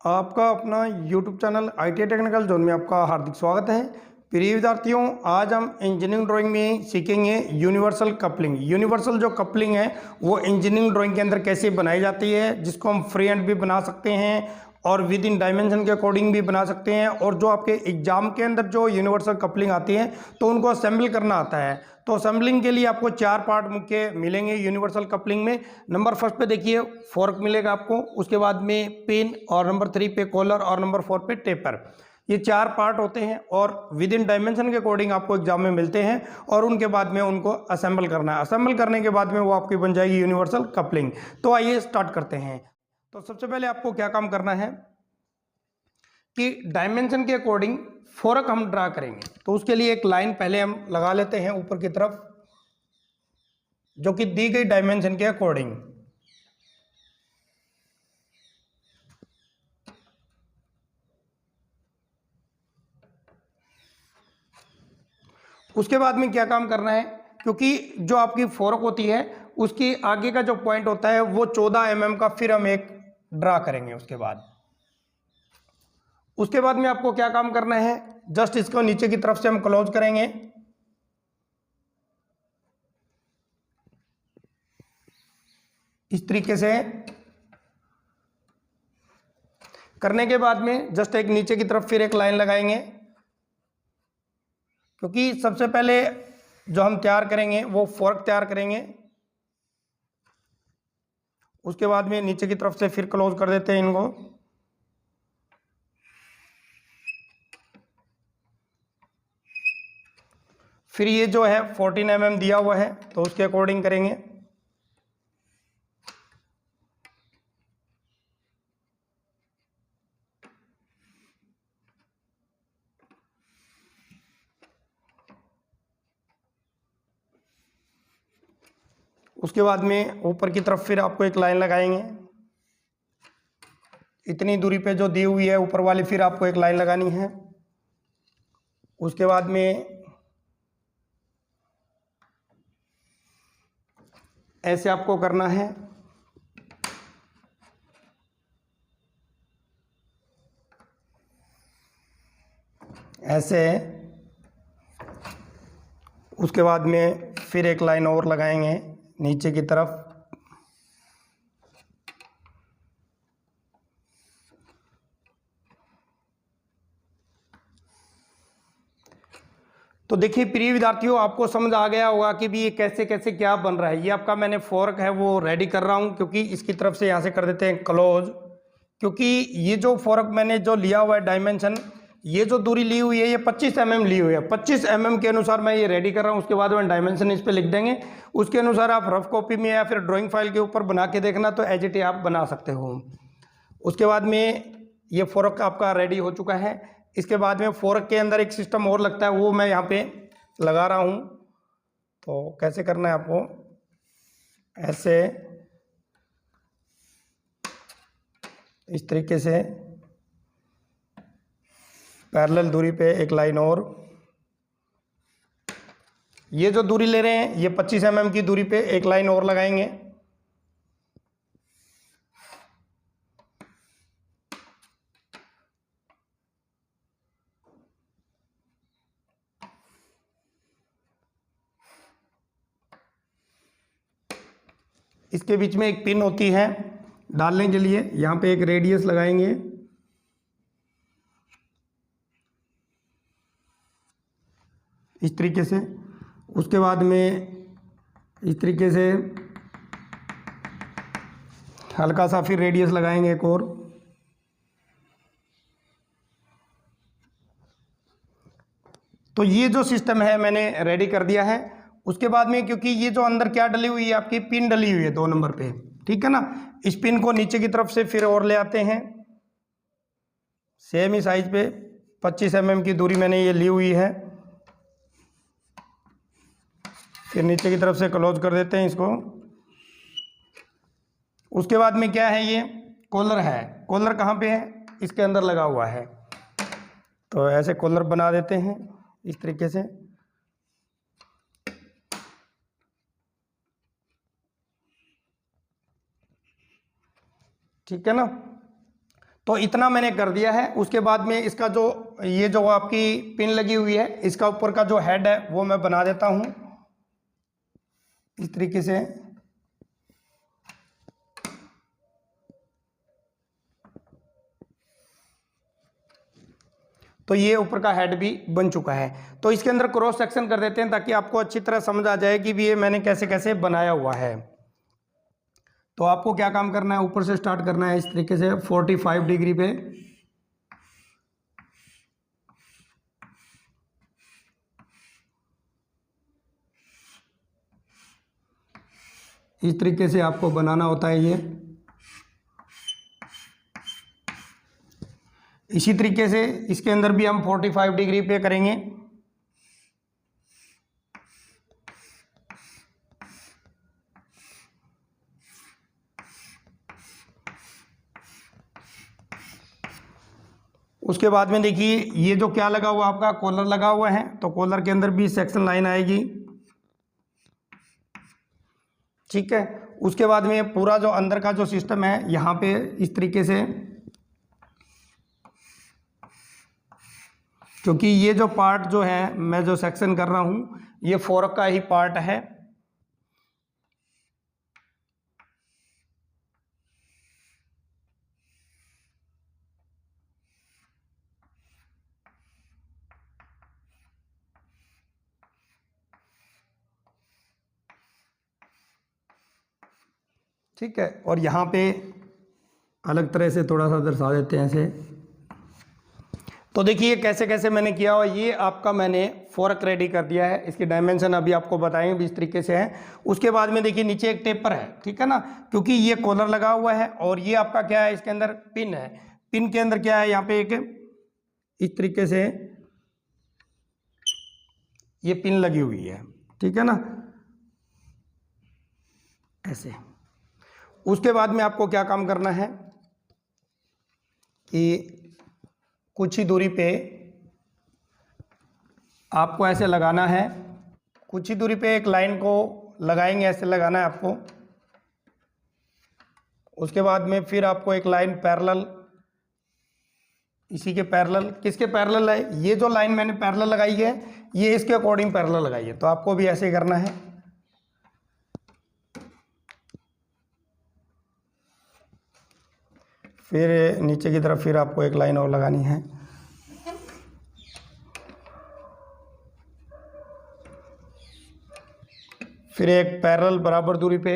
आपका अपना YouTube channel ITA technical zone में आपका हार्दिक स्वागत है। प्रिय विद्यार्थियों, आज हम इंजीनियरिंग ड्राइंग में सीखेंगे यूनिवर्सल कपलिंग। यूनिवर्सल जो कपलिंग है वो इंजीनियरिंग ड्राइंग के अंदर कैसे बनाई जाती है, जिसको हम फ्री हैंड भी बना सकते हैं और विद इन डायमेंशन के अकॉर्डिंग भी बना सकते हैं। और जो आपके एग्जाम के अंदर जो यूनिवर्सल कपलिंग आती है तो उनको असेंबल करना आता है। तो असेंबलिंग के लिए आपको 4 पार्ट मुख्य मिलेंगे यूनिवर्सल कपलिंग में। नंबर फर्स्ट पे देखिए फोर्क मिलेगा आपको, उसके बाद में पिन, और नंबर 3 पे कॉलर, और नंबर 4 पे टेपर। ये 4 पार्ट होते हैं और विद इन डायमेंशन के अकॉर्डिंग आपको एग्जाम में मिलते हैं और उनके बाद में उनको असेंबल करना है। असेंबल करने के बाद में वो आपकी बन जाएगी यूनिवर्सल कपलिंग। तो आइए स्टार्ट करते हैं। तो सबसे पहले आपको क्या काम करना है कि डायमेंशन के अकॉर्डिंग फोरक हम ड्रा करेंगे। तो उसके लिए एक लाइन पहले हम लगा लेते हैं ऊपर की तरफ, जो कि दी गई डायमेंशन के अकॉर्डिंग। उसके बाद में क्या काम करना है, क्योंकि जो आपकी फोरक होती है उसकी आगे का जो पॉइंट होता है वो 14 mm का फिर हम एक ड्रा करेंगे। उसके बाद में आपको क्या काम करना है, जस्ट इसको नीचे की तरफ से हम क्लोज करेंगे। इस तरीके से करने के बाद में जस्ट एक नीचे की तरफ फिर एक लाइन लगाएंगे, क्योंकि सबसे पहले जो हम तैयार करेंगे वो फोर्क तैयार करेंगे। उसके बाद में नीचे की तरफ से फिर क्लोज कर देते हैं इनको। फिर ये जो है 14 mm दिया हुआ है तो उसके अकॉर्डिंग करेंगे। उसके बाद में ऊपर की तरफ फिर आपको एक लाइन लगाएंगे। इतनी दूरी पे जो दी हुई है ऊपर वाली फिर आपको एक लाइन लगानी है। उसके बाद में ऐसे आपको करना है। ऐसे। उसके बाद में फिर एक लाइन और लगाएंगे नीचे की तरफ। तो देखिए प्रिय विद्यार्थियों, आपको समझ आ गया होगा कि भी ये कैसे कैसे क्या बन रहा है। ये आपका मैंने फोर्क है वो रेडी कर रहा हूँ, क्योंकि इसकी तरफ से यहाँ से कर देते हैं क्लोज। क्योंकि ये जो फोर्क मैंने जो लिया हुआ है डायमेंशन, ये जो दूरी ली हुई है ये 25 mm ली हुई है। 25 mm के अनुसार मैं ये रेडी कर रहा हूँ। उसके बाद में डायमेंशन इस पर लिख देंगे। उसके अनुसार आप रफ कॉपी में या फिर ड्राइंग फाइल के ऊपर बना के देखना, तो एज इट इज आप बना सकते हो। उसके बाद में ये फोर्क आपका रेडी हो चुका है। इसके बाद में फोर्क के अंदर एक सिस्टम और लगता है, वो मैं यहाँ पे लगा रहा हूँ। तो कैसे करना है आपको, ऐसे इस तरीके से पैरेलल दूरी पे एक लाइन और। ये जो दूरी ले रहे हैं ये 25 mm की दूरी पे एक लाइन और लगाएंगे। इसके बीच में एक पिन होती है डालने के लिए, यहाँ पे एक रेडियस लगाएंगे। इस तरीके से। उसके बाद में इस तरीके से हल्का सा फिर रेडियस लगाएंगे एक और। तो ये जो सिस्टम है मैंने रेडी कर दिया है। उसके बाद में क्योंकि ये जो अंदर क्या डली हुई है, आपकी पिन डली हुई है 2 नंबर पे, ठीक है ना। इस पिन को नीचे की तरफ से फिर और ले आते हैं। सेम ही साइज पे 25 mm की दूरी मैंने ये ली हुई है। फिर नीचे की तरफ से क्लोज कर देते हैं इसको। उसके बाद में क्या है, ये कॉलर है। कॉलर कहाँ पे है, इसके अंदर लगा हुआ है। तो ऐसे कॉलर बना देते हैं इस तरीके से। ठीक है ना। तो इतना मैंने कर दिया है। उसके बाद में इसका जो ये जो आपकी पिन लगी हुई है, इसका ऊपर का जो हेड है वो मैं बना देता हूं इस तरीके से। तो ये ऊपर का हेड भी बन चुका है। तो इसके अंदर क्रॉस सेक्शन कर देते हैं ताकि आपको अच्छी तरह समझ आ जाए कि भी ये मैंने कैसे कैसे बनाया हुआ है। तो आपको क्या काम करना है, ऊपर से स्टार्ट करना है इस तरीके से 45 डिग्री पे। इस तरीके से आपको बनाना होता है ये। इसी तरीके से इसके अंदर भी हम 45 डिग्री पे करेंगे। उसके बाद में देखिए ये जो क्या लगा हुआ आपका कॉलर लगा हुआ है, तो कॉलर के अंदर भी सेक्शन लाइन आएगी। ठीक है। उसके बाद में पूरा जो अंदर का जो सिस्टम है यहाँ पे इस तरीके से, क्योंकि ये जो पार्ट जो है मैं जो सेक्शन कर रहा हूँ ये फोर्क का ही पार्ट है। ठीक है। और यहाँ पे अलग तरह से थोड़ा सा दर्शा देते हैं ऐसे। तो देखिए कैसे कैसे मैंने किया हुआ, ये आपका मैंने फोर्क रेडी कर दिया है। इसकी डायमेंशन अभी आपको बताएंगे भी इस तरीके से है। उसके बाद में देखिए नीचे एक टेपर है, ठीक है ना, क्योंकि ये कॉलर लगा हुआ है और ये आपका क्या है, इसके अंदर पिन है। पिन के अंदर क्या है, यहाँ पे एक इस तरीके से ये पिन लगी हुई है, ठीक है ना, ऐसे। उसके बाद में आपको क्या काम करना है कि कुछ ही दूरी पे आपको ऐसे लगाना है। कुछ ही दूरी पे एक लाइन को लगाएंगे, ऐसे लगाना है आपको। उसके बाद में फिर आपको एक लाइन पैरेलल, इसी के पैरेलल, किसके पैरेलल है, ये जो लाइन मैंने पैरेलल लगाई है ये इसके अकॉर्डिंग पैरेलल लगाई है। तो आपको भी ऐसे ही करना है। फिर नीचे की तरफ फिर आपको एक लाइन और लगानी है। फिर एक पैरेलल बराबर दूरी पे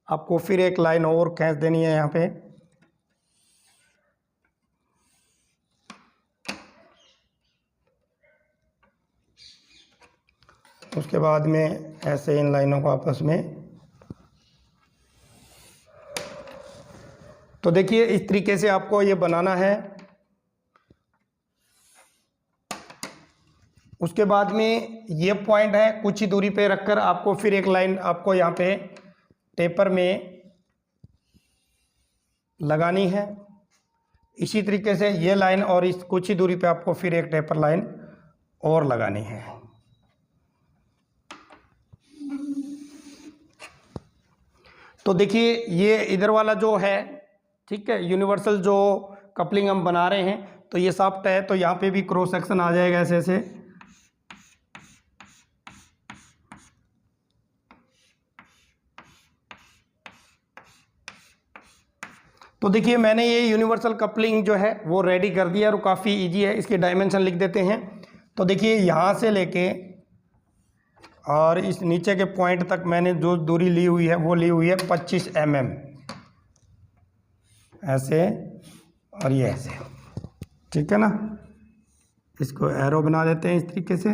आपको फिर एक लाइन और खींच देनी है यहाँ पे। उसके बाद में ऐसे इन लाइनों को आपस में, तो देखिए इस तरीके से आपको ये बनाना है। उसके बाद में ये पॉइंट है, कुछ ही दूरी पे रखकर आपको फिर एक लाइन आपको यहाँ पे टेपर में लगानी है। इसी तरीके से ये लाइन और इस कुछ ही दूरी पे आपको फिर एक टेपर लाइन और लगानी है। तो देखिए ये इधर वाला जो है, ठीक है, यूनिवर्सल जो कपलिंग हम बना रहे हैं, तो ये सॉफ्ट है, तो यहाँ पे भी क्रॉस सेक्शन आ जाएगा ऐसे ऐसे। तो देखिए मैंने ये यूनिवर्सल कपलिंग जो है वो रेडी कर दिया और काफ़ी इजी है। इसके डायमेंशन लिख देते हैं। तो देखिए यहाँ से लेके और इस नीचे के पॉइंट तक मैंने जो दूरी ली हुई है वो ली हुई है 25 mm, ऐसे और ये ऐसे, ठीक है ना। इसको एरो बना देते हैं इस तरीके से,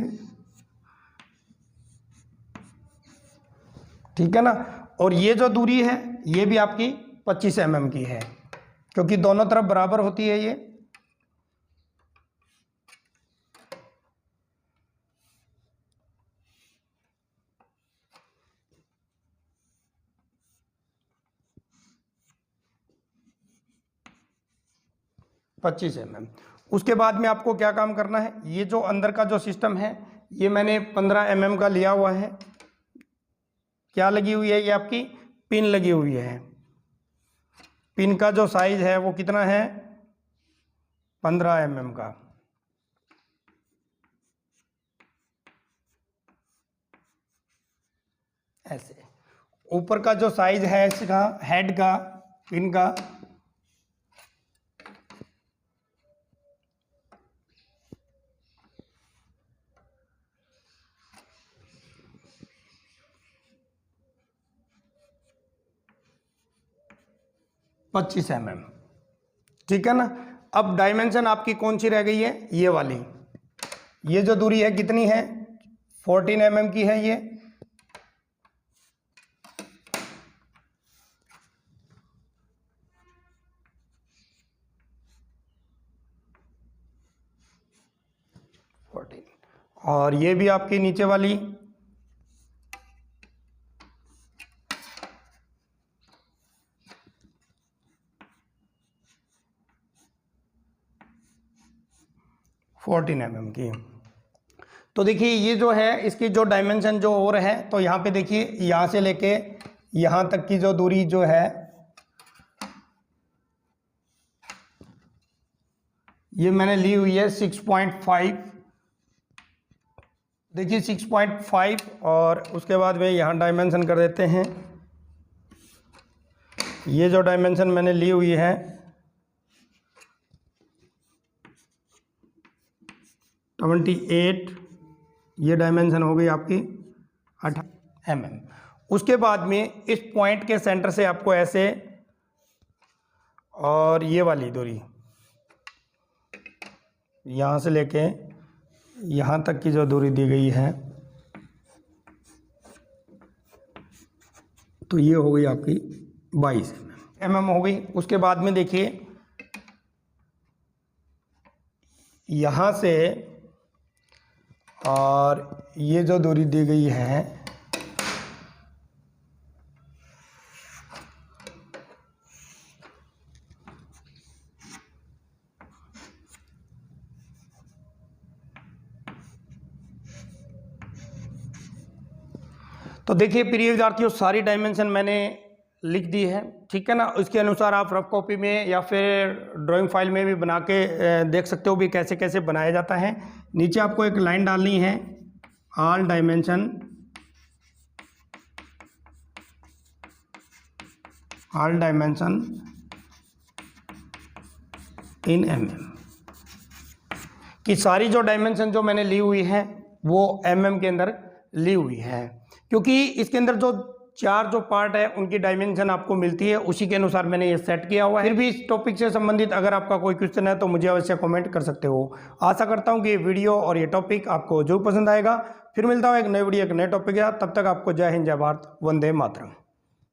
ठीक है ना। और ये जो दूरी है ये भी आपकी 25 mm की है, क्योंकि दोनों तरफ बराबर होती है ये। पच्चीस mm। उसके बाद में आपको क्या काम करना है, ये जो अंदर का जो सिस्टम है ये मैंने 15 mm का लिया हुआ है। क्या लगी हुई है, ये आपकी पिन लगी हुई है। पिन का जो साइज है वो कितना है, 15 mm का। ऐसे ऊपर का जो साइज है इसका हेड का पिन का 25 mm, ठीक है ना। अब डायमेंशन आपकी कौन सी रह गई है, ये वाली। ये जो दूरी है कितनी है, 14 mm की है ये। और ये भी आपकी नीचे वाली 14 mm की। तो देखिए ये जो है इसकी जो डायमेंशन जो और है, तो यहाँ पे देखिए यहाँ से लेके यहाँ तक की जो दूरी जो है ये मैंने ली हुई है 6.5। देखिए 6.5 और उसके बाद में यहाँ डायमेंशन कर देते हैं। ये जो डायमेंशन मैंने ली हुई है 28, ये डायमेंशन हो गई आपकी 18 mm। उसके बाद में इस पॉइंट के सेंटर से आपको ऐसे, और ये वाली दूरी यहाँ से लेके यहाँ तक की जो दूरी दी गई है, तो ये हो गई आपकी 22 mm हो गई। उसके बाद में देखिए यहाँ से और ये जो दूरी दी गई है तो देखिए प्रिय विद्यार्थियों सारी डायमेंशन मैंने लिख दी है, ठीक है ना। इसके अनुसार आप रफ कॉपी में या फिर ड्राइंग फाइल में भी बना के देख सकते हो भी कैसे कैसे बनाया जाता है। नीचे आपको एक लाइन डालनी है, ऑल डायमेंशन इन mm, कि सारी जो डायमेंशन जो मैंने ली हुई है वो mm के अंदर ली हुई है, क्योंकि इसके अंदर जो चार जो पार्ट है उनकी डायमेंशन आपको मिलती है, उसी के अनुसार मैंने ये सेट किया हुआ है। फिर भी इस टॉपिक से संबंधित अगर आपका कोई क्वेश्चन है तो मुझे अवश्य कमेंट कर सकते हो। आशा करता हूँ कि ये वीडियो और ये टॉपिक आपको जरूर पसंद आएगा। फिर मिलता हूँ एक नई वीडियो एक नए टॉपिक के साथ, तब तक आपको जय हिंद जय भारत, वंदे मातरम।